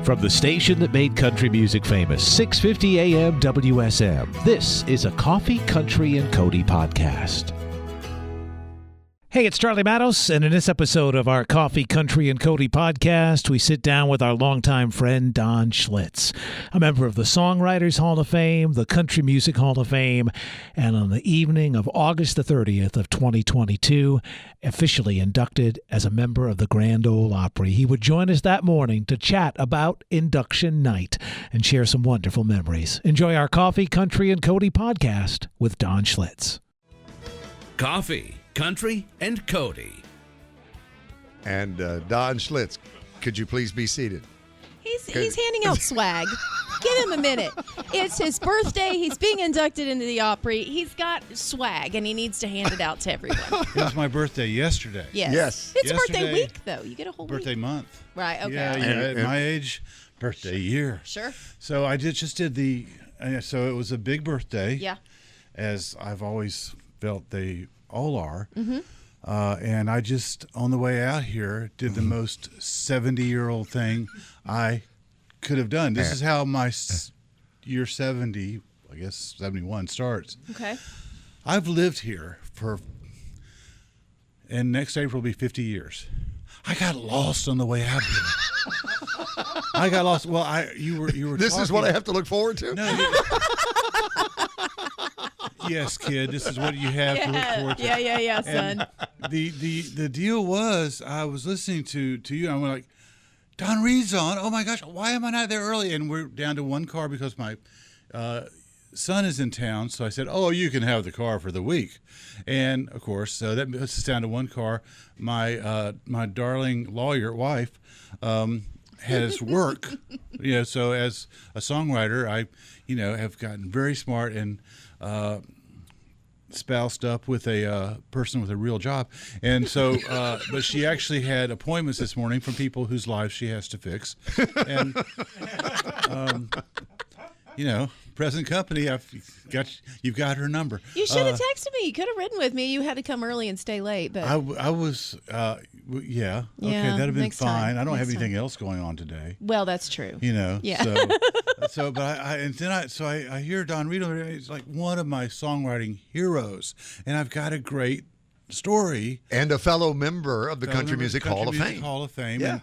From the station that made country music famous, 650 AM WSM, this is a Coffee, Country, and Cody podcast. Hey, it's Charlie Matos, and in this episode of our Coffee, Country, and Cody podcast, we sit down with our longtime friend, Don Schlitz, a member of the Songwriters Hall of Fame, the Country Music Hall of Fame, and on the evening of August the 30th of 2022, officially inducted as a member of the Grand Ole Opry. He would join us that morning to chat about induction night and share some wonderful memories. Enjoy our Coffee, Country, and Cody podcast with Don Schlitz. Coffee, Country, and Cody. And Don Schlitz, could you please be seated? He's handing out swag. Give him a minute. It's his birthday. He's being inducted into the Opry. He's got swag, and he needs to hand it out to everyone. It was my birthday yesterday. Yes. It's Yesterday, birthday week, though. You get a whole birthday week. month. Right, okay. Yeah, at my age, birthday year. Sure. So I just did the, so it was a big birthday. Yeah. As I've always felt they all are. Mm-hmm. And I just, on the way out here, did the most 70-year-old thing I could have done. This is how my year 70, I guess 71, starts. Okay. I've lived here and next April will be 50 years. I got lost on the way out here. I got lost. Well, you were. This talking. is what I have to look forward to? No. Yes, kid. This is what you have to look forward to. Yeah, son. And the deal was, I was listening to you, and I'm like, Don Reed's on. Oh my gosh, why am I not there early? And we're down to one car because my son is in town. So I said, oh, you can have the car for the week. And of course, so that puts us down to one car. My darling lawyer wife has work. So as a songwriter, I have gotten very smart and spoused up with a person with a real job. And so, but she actually had appointments this morning from people whose lives she has to fix. And, present company, you've got her number. You should have texted me. You could have ridden with me. You had to come early and stay late. But I was, yeah. Okay, that'd have been fine. I don't have anything else going on today. Well, that's true. Yeah. But I hear Don Reed. He's like one of my songwriting heroes, and I've got a great story. And a fellow member of the Country Music Hall of Fame. Hall of Fame. Yeah.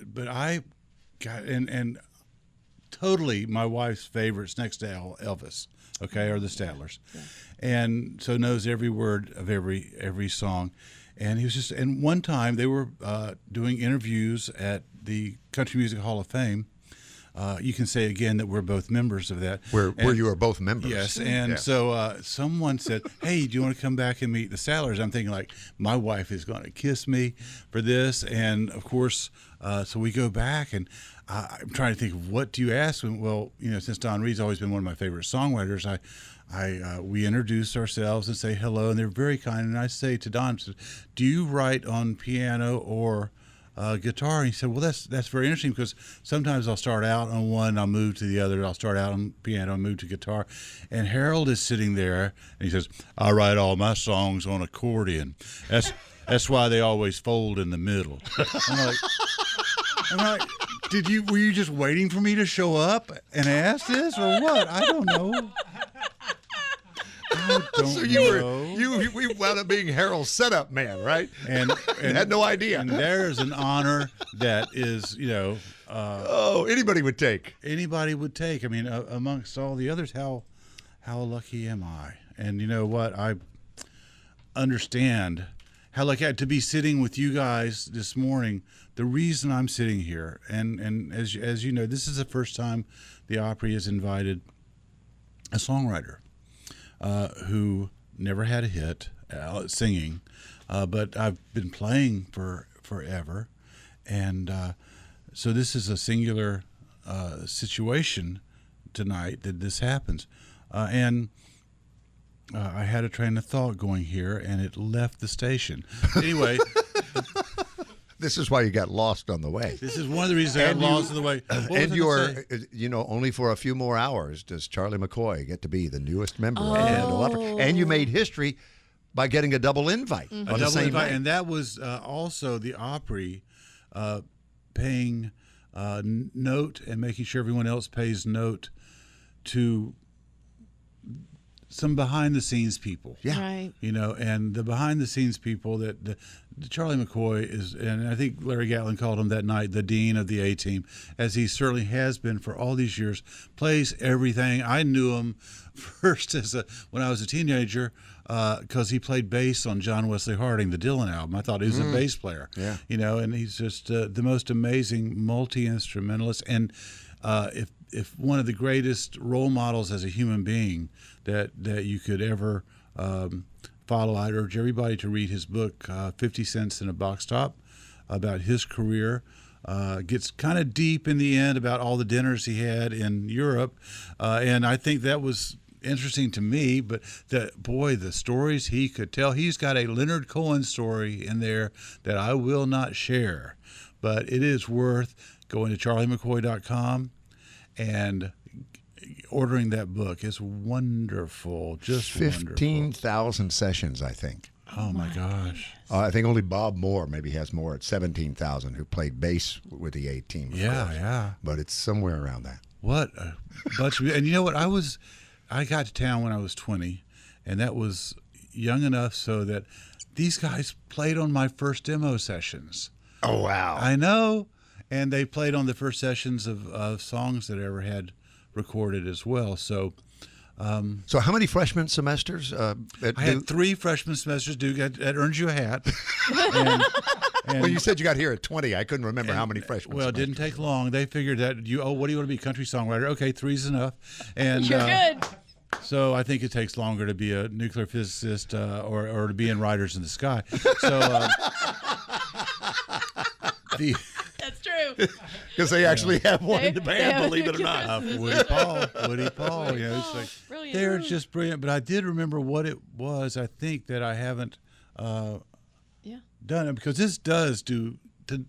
But I got and totally my wife's favorites next to Elvis. Okay, are the Stadlers, and so knows every word of every song. And he was just. And one time they were doing interviews at the Country Music Hall of Fame. You can say again that we're both members of that. Where you are both members. Yes, and so someone said, hey, do you want to come back and meet the Stadlers? I'm thinking, like, my wife is going to kiss me for this. And, of course, so we go back, and I'm trying to think of what do you ask them? Well, since Don Reed's always been one of my favorite songwriters, we introduce ourselves and say hello, and they're very kind. And I say to Don, do you write on piano or guitar? And he said, well, that's very interesting because sometimes I'll start out on one, I'll move to the other. I'll start out on piano and move to guitar. And Harold is sitting there, and he says, I write all my songs on accordion. That's why they always fold in the middle. I'm like, were you just waiting for me to show up and ask this or what? I don't know. We wound up being Harold's setup man, right? And had no idea. And there's an honor that is, anybody would take. Anybody would take. I mean, amongst all the others, how lucky am I? And you know what? I understand how lucky to be sitting with you guys this morning. The reason I'm sitting here, and as you know, this is the first time the Opry has invited a songwriter who never had a hit singing, but I've been playing for forever, and so this is a singular situation tonight that this happens, and I had a train of thought going here, and it left the station. Anyway. This is why you got lost on the way. This is one of the reasons I got lost on the way. And you're, only for a few more hours does Charlie McCoy get to be the newest member of Grand Ole Opry. And you made history by getting a double invite on the same night. And that was also the Opry paying note and making sure everyone else pays note to some behind-the-scenes people. Yeah. Right. You know, and the behind-the-scenes people that the Charlie McCoy is, and I think Larry Gatlin called him that night the dean of the A-Team, as he certainly has been for all these years, plays everything. I knew him first when I was a teenager because he played bass on John Wesley Harding, the Dylan album. I thought he was a bass player. Yeah. You know, and he's just the most amazing multi-instrumentalist. And if one of the greatest role models as a human being that you could ever follow, I'd urge everybody to read his book, 50 Cents in a Box Top, about his career. Gets kind of deep in the end about all the dinners he had in Europe. And I think that was interesting to me, but the stories he could tell. He's got a Leonard Cohen story in there that I will not share, but it is worth going to charliemccoy.com and ordering that book. Is wonderful, just 15,000 sessions, I think. Oh my gosh! I think only Bob Moore maybe has more at 17,000, who played bass with the A-Team. Of course. Yeah. But it's somewhere around that. What a bunch of, and you know what? I got to town when I was 20, and that was young enough so that these guys played on my first demo sessions. Oh, wow. I know. And they played on the first sessions of songs that I ever had recorded as well. So So how many freshman semesters? I had 3 freshman semesters. That earns you a hat. and, Well, you said you got here at 20. I couldn't remember how many freshmen. Well, it didn't take long. They figured that what do you want to be, country songwriter? Okay, 3's enough. And You're good. So I think it takes longer to be a nuclear physicist or to be in Riders in the Sky. So That's true. Because they actually have one in the They band, have a believe it or nuclear not. Woody Paul. You know, it's like Brilliant. they're just brilliant. But I did remember what it was. I think that I haven't done it because this does do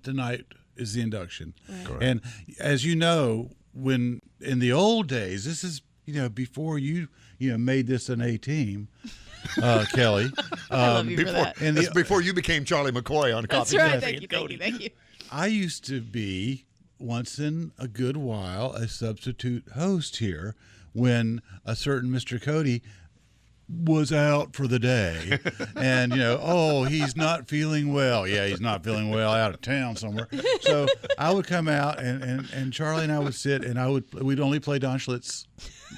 tonight is the induction. Right. And as you know, when in the old days, this is before you made this an A-Team. Kelly, I love you for that. and That's before you became Charlie McCoy on That's Coffee right. Coffee Thank you. I used to be once in a good while a substitute host here when a certain Mr. Cody was out for the day and he's not feeling well. Yeah, he's not feeling well, out of town somewhere. So I would come out and Charlie and I would sit and we'd only play Don Schlitz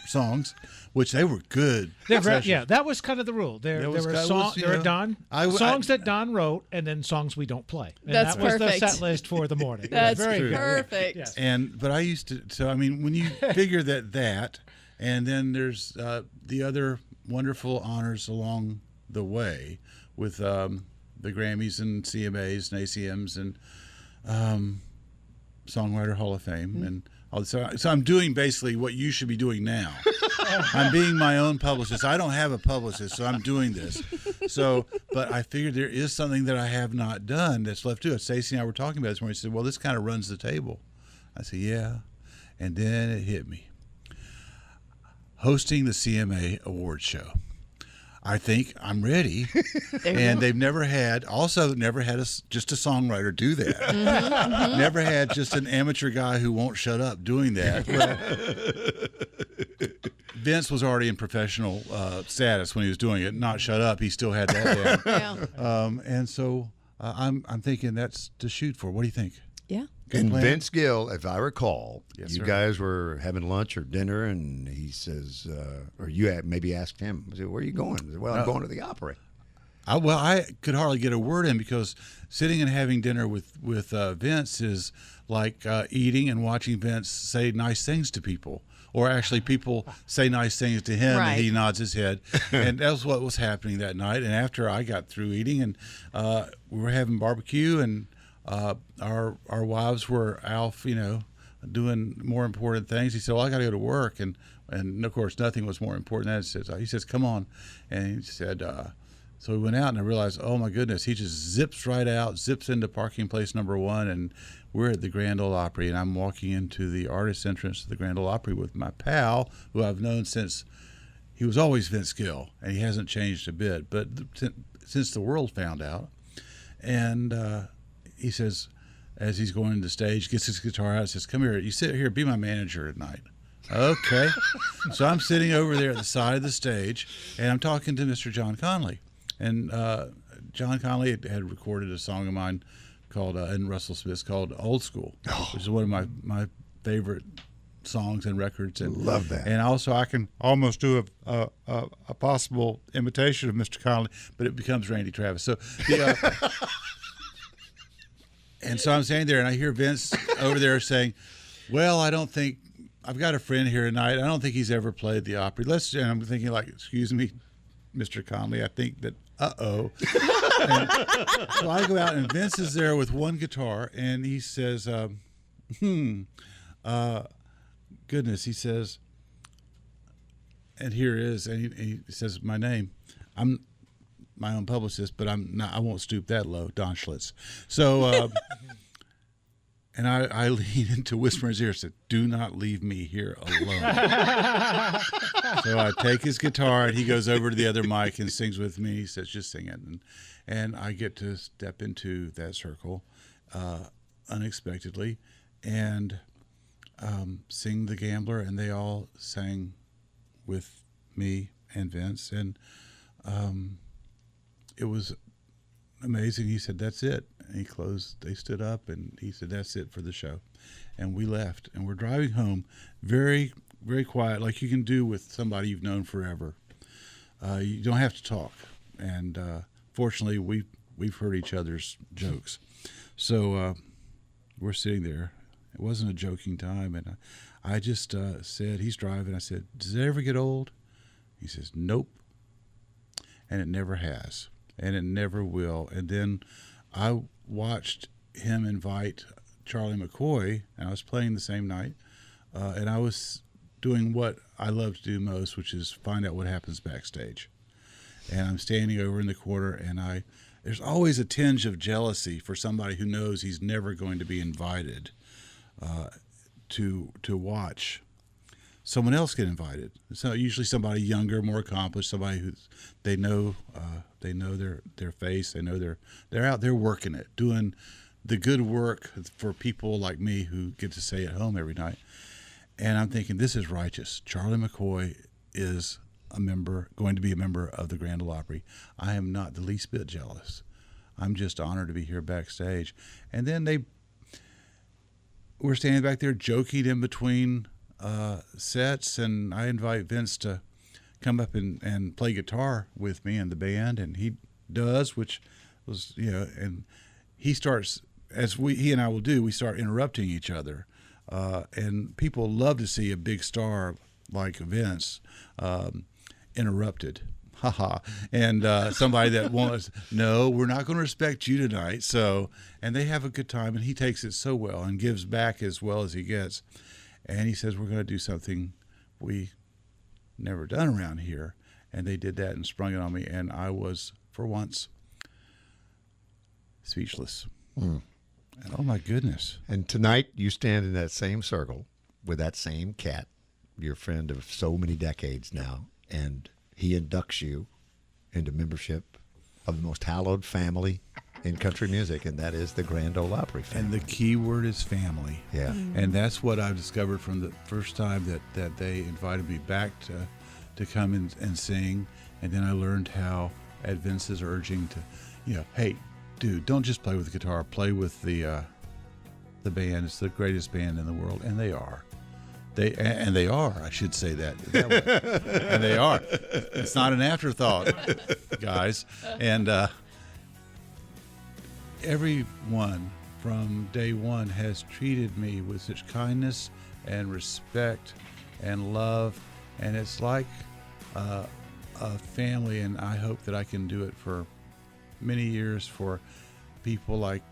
songs, which they were good. Yeah, that was kind of the rule. There were songs that Don wrote, and then songs we don't play. And That's that was perfect. the set list for the morning. That's very good. perfect. Yes. But I used to. So I mean, when you figure that, and then there's the other wonderful honors along the way with the Grammys and CMAs and ACMs and Songwriter Hall of Fame and. So I'm doing basically what you should be doing now. I'm being my own publicist. I don't have a publicist, so I'm doing this. But I figured there is something that I have not done that's left to it. Stacey and I were talking about this morning. She said, well, this kind of runs the table. I said, yeah. And then it hit me. Hosting the CMA Awards show. I think I'm ready. And they've never had just a songwriter do that. Never had just an amateur guy who won't shut up doing that. Well, Vince was already in professional status when he was doing it. Not shut up. He still had that down. Yeah. And so I'm thinking that's to shoot for. What do you think? Yeah. Good And plan? Vince Gill, if I recall, Yes, you sir. guys were having lunch or dinner, and he says, or you maybe asked him, I said, where are you going? I said, well, I'm going to the Opry. I could hardly get a word in because sitting and having dinner with Vince is like eating and watching Vince say nice things to people. Or actually people say nice things to him Right. and he nods his head. And that was what was happening that night. And after I got through eating and we were having barbecue and our wives were off, doing more important things. He said, well, I got to go to work. And of course, nothing was more important than that. He says, come on. And he said, so we went out and I realized, oh my goodness, he just zips right out, zips into parking place number 1. And we're at the Grand Ole Opry. And I'm walking into the artist entrance to the Grand Ole Opry with my pal, who I've known since he was always Vince Gill. And he hasn't changed a bit. But since the world found out. And he says, as he's going into the stage, gets his guitar out, says, "Come here, you sit here, be my manager tonight." Okay. So I'm sitting over there at the side of the stage, and I'm talking to Mr. John Conley. And John Conley had recorded a song of mine called, and Russell Smith's, called Old School, which is one of my favorite songs and records. And love that. And also I can almost do a possible imitation of Mr. Conley, but it becomes Randy Travis. So and so I'm standing there, and I hear Vince over there saying, "Well, I don't think I've got a friend here tonight. I don't think he's ever played the Opry. And I'm thinking, like, excuse me, Mr. Conley, I think that, uh-oh." So I go out, and Vince is there with one guitar, and he says, goodness, he says, and here it is, and he says my name. I'm my own publicist, but I won't stoop that low, Don Schlitz. So, and I lean into whisper in his ear and said, "Do not leave me here alone." So I take his guitar, and he goes over to the other mic and sings with me. He says, "Just sing it." And I get to step into that circle unexpectedly and sing The Gambler, and they all sang with me and Vince. And it was amazing. He said, "That's it." And they stood up, and he said, "That's it for the show." And we left, and we're driving home very, very quiet, like you can do with somebody you've known forever. You don't have to talk. And fortunately, we've heard each other's jokes. So we're sitting there. It wasn't a joking time. And I just said, he's driving. I said, "Does it ever get old?" He says, "Nope." And it never has. And it never will. And then I watched him invite Charlie McCoy, and I was playing the same night, and I was doing what I love to do most, which is find out what happens backstage. And I'm standing over in the corner, and there's always a tinge of jealousy for somebody who knows he's never going to be invited to watch someone else get invited. So usually somebody younger, more accomplished, somebody who they know their face, they know they're out there working it, doing the good work for people like me who get to stay at home every night. And I'm thinking, this is righteous. Charlie McCoy is going to be a member of the Grand Ole Opry. I am not the least bit jealous. I'm just honored to be here backstage. And then we're standing back there joking in between sets, and I invite Vince to come up and play guitar with me and the band, and he does, which was, and he starts, as he and I will do, we start interrupting each other, and people love to see a big star like Vince interrupted. And somebody that wants, "No, we're not going to respect you tonight." So, and they have a good time, and he takes it so well and gives back as well as he gets. And he says, "We're going to do something we never done around here." And they did that and sprung it on me, and I was, for once, speechless. And, oh my goodness. And tonight you stand in that same circle with that same cat, your friend of so many decades now, and he inducts you into membership of the most hallowed family in country music, and that is the Grand Ole Opry family. And the key word is family. Yeah. And that's what I've discovered from the first time that they invited me back to come and sing. And then I learned how, at Vince's urging, to, "Hey, dude, don't just play with the guitar, play with the band. It's the greatest band in the world." And they are. They are, I should say that way. And they are. It's not an afterthought, guys. And everyone from day one has treated me with such kindness and respect and love, and it's like a family, and I hope that I can do it for many years for people like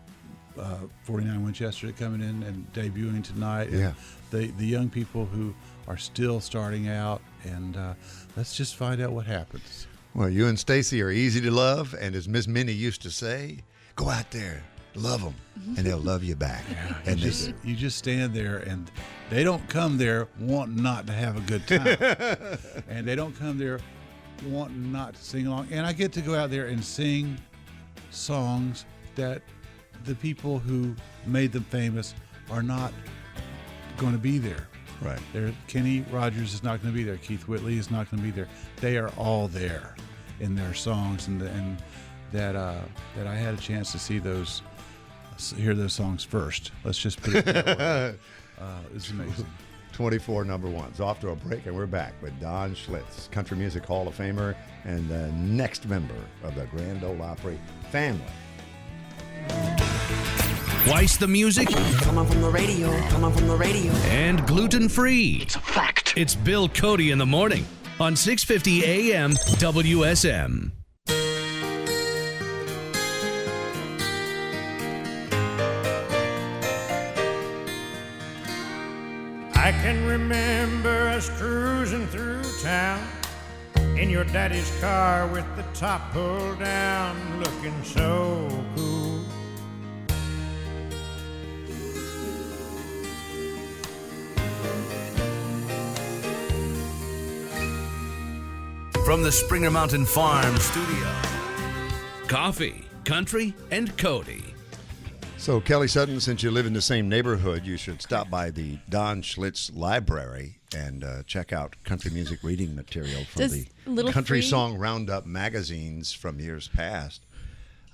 49 Winchester coming in and debuting tonight. Yeah. And the young people who are still starting out, and let's just find out what happens. Well, you and Stacy are easy to love, and as Miss Minnie used to say, go out there, love them, and they'll love you back. Yeah, and you just stand there, and they don't come there wanting not to have a good time. And they don't come there wanting not to sing along. And I get to go out there and sing songs that the people who made them famous are not going to be there. Right. Kenny Rogers is not going to be there. Keith Whitley is not going to be there. They are all there in their songs, and that I had a chance to hear those songs first. Let's just put it that way. It's amazing. 24 number ones. Off to a break, and we're back with Don Schlitz, Country Music Hall of Famer and the next member of the Grand Ole Opry family. Twice the music Coming from the radio, coming from the radio. and gluten-free. It's a fact. It's Bill Cody in the morning on 650 AM WSM. I can remember us cruising through town in your daddy's car with the top pulled down, looking so cool. From the Springer Mountain Farm studio, coffee, country, and Cody. So, Kelly Sutton, since you live in the same neighborhood, you should stop by the Don Schlitz Library and check out country music reading material from Does the little Country free- Song Roundup magazines from years past,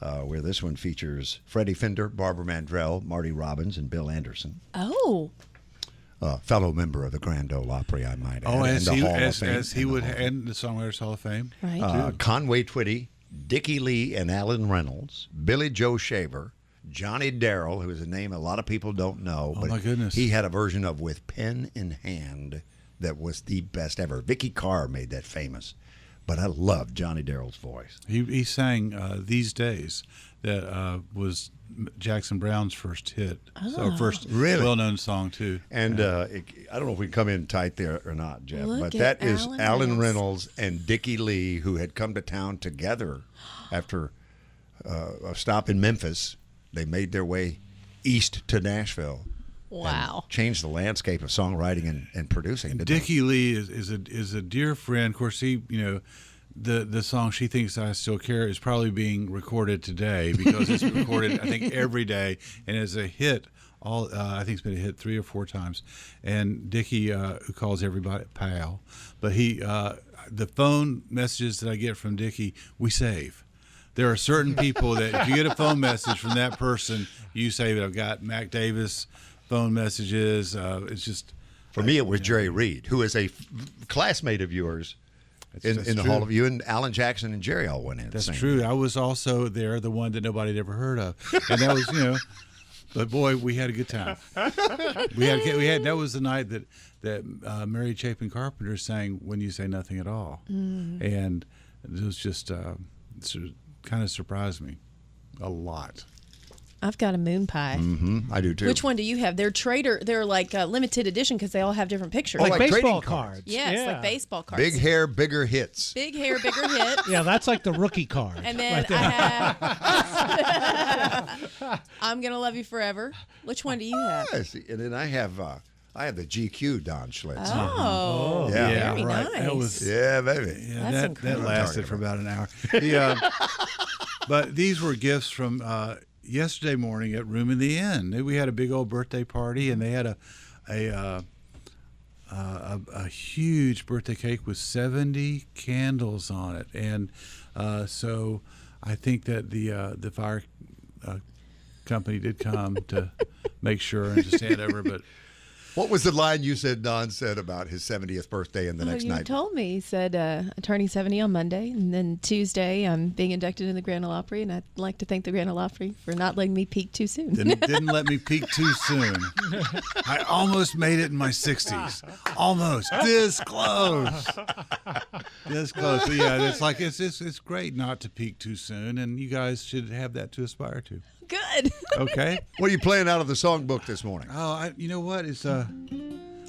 where this one features Freddie Fender, Barbara Mandrell, Marty Robbins, and Bill Anderson. Oh, Fellow member of the Grand Ole Opry, I might add. Oh, and as the he, Hall of as, Fame, as he and the would, Hall of Fame. and the Songwriters Hall of Fame. right. Conway Twitty, Dickie Lee and Alan Reynolds, Billy Joe Shaver, Johnny Darrell, who is a name a lot of people don't know. Oh, but my goodness. He had a version of With Pen in Hand that was the best ever. Vicky Carr made that famous. But I love Johnny Darrell's voice. He sang These Days, that was Jackson Brown's first hit, so first Really? well-known song too. And I don't know if we can come in tight there or not, Jeff, Look but at that is Alan Alan Reynolds. Reynolds and Dickie Lee, who had come to town together after a stop in Memphis. They made their way east to Nashville. Wow. And changed the landscape of songwriting and producing. didn't they? Dickie Lee is a dear friend. Of course, the song She Thinks I Still Care is probably being recorded today because it's recorded, I think, every day and is a hit. I think it's been a hit 3 or 4 times. And Dickie, who calls everybody pal, but the phone messages that I get from Dickie, we save. There are certain people that if you get a phone message from that person, you save it. I've got Mac Davis phone messages. It's just. For me, it was Jerry Reed, who is a classmate of yours in the true. Hall of You, and Alan Jackson and Jerry all went in. That's same true. year. I was also there, the one that nobody had ever heard of, and that was, but boy, we had a good time. We had that was the night that Mary Chapin Carpenter sang "When You Say Nothing at All," and it was just kind of surprised me a lot. I've got a moon pie. I do too. Which one do you have? They're like limited edition because they all have different pictures. Oh, Like like baseball trading cards. cards. Yes, yeah. like baseball cards. Big hair, bigger hits. Big hair, bigger hit. Yeah, that's like the rookie card. And then right there. I have I'm Gonna Love You Forever. Which one do you have? Yes, and then I have the GQ Don Schlitz. Oh, Yeah. very right. nice. That was Yeah, baby. yeah, That's that incredible. lasted for about an hour. But these were gifts from yesterday morning at Room in the Inn. We had a big old birthday party, and they had a huge birthday cake with 70 candles on it, and so I think that the fire company did come to make sure and to stand over, but. What was the line you said Don said about his 70th birthday and the next you night? told me. He said, I'm turning 70 on Monday, and then Tuesday I'm being inducted in the Grand Ole Opry, and I'd like to thank the Grand Ole Opry for not letting me peak too soon. Didn't let me peak too soon. I almost made it in my 60s. Almost. This close. This close. But yeah, it's like it's great not to peak too soon, and you guys should have that to aspire to. Good. Okay? What are you playing out of the songbook this morning? Oh, you know what? It's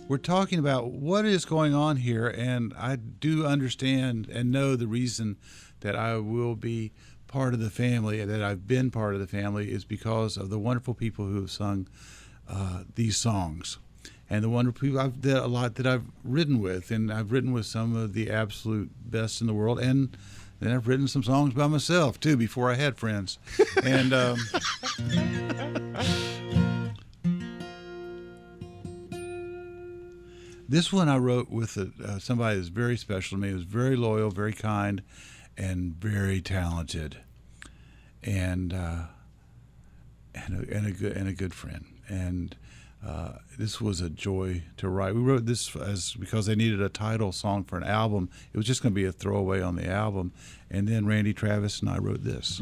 we're talking about what is going on here, and I do understand and know the reason that I will be part of the family, that I've been part of the family, is because of the wonderful people who have sung these songs, and the wonderful people that I've ridden with, and I've ridden with some of the absolute best in the world, and Then I've written some songs by myself, too, before I had friends. And this one I wrote with somebody that's very special to me. He was very loyal, very kind, and very talented, and a good friend. And this was a joy to write. We wrote this because they needed a title song for an album. It was just going to be a throwaway on the album. And then Randy Travis and I wrote this.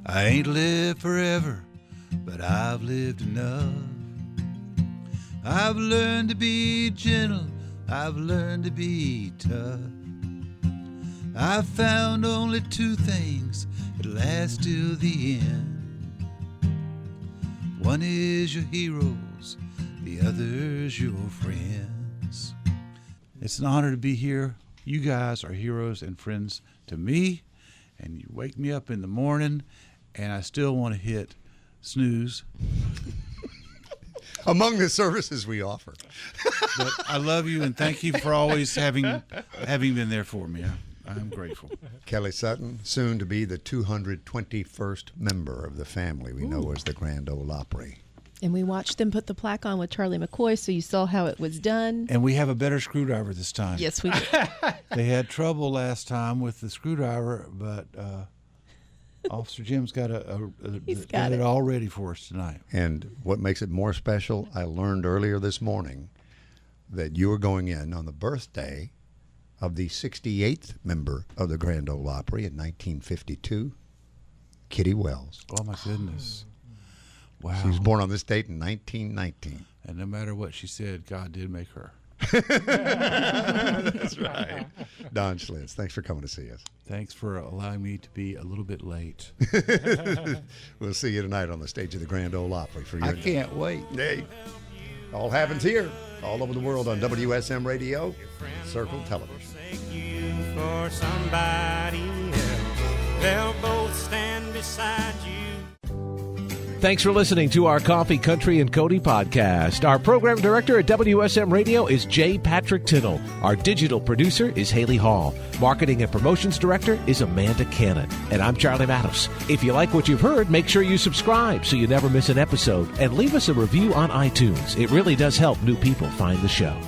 I ain't lived forever, but I've lived enough. I've learned to be gentle, I've learned to be tough. I've found only two things that last till the end. One is your heroes, the other's your friends. It's an honor to be here. You guys are heroes and friends to me, and you wake me up in the morning, and I still want to hit snooze. Among the services we offer. But I love you, and thank you for always having been there for me. I'm grateful. Kelly Sutton, soon to be the 221st member of the family we know as the Grand Ole Opry. And we watched them put the plaque on with Charlie McCoy, so you saw how it was done. And we have a better screwdriver this time. Yes, we did. They had trouble last time with the screwdriver, but Officer Jim's got it all ready for us tonight. And what makes it more special, I learned earlier this morning that you are going in on the birthday of the 68th member of the Grand Ole Opry in 1952, Kitty Wells. Oh, my goodness. Wow. She was born on this date in 1919. And no matter what she said, God did make her. That's right. Don Schlitz, thanks for coming to see us. Thanks for allowing me to be a little bit late. We'll see you tonight on the stage of the Grand Ole Opry. I can't wait. Hey, all happens here, all over the world on WSM Radio, Circle Television. You for somebody else. They'll both stand beside you. Thanks for listening to our Coffee, Country, and Cody podcast. Our program director at WSM Radio is J. Patrick Tittle. Our digital producer is Haley Hall. Marketing and promotions director is Amanda Cannon. And I'm Charlie Matos. If you like what you've heard, make sure you subscribe so you never miss an episode. And leave us a review on iTunes. It really does help new people find the show.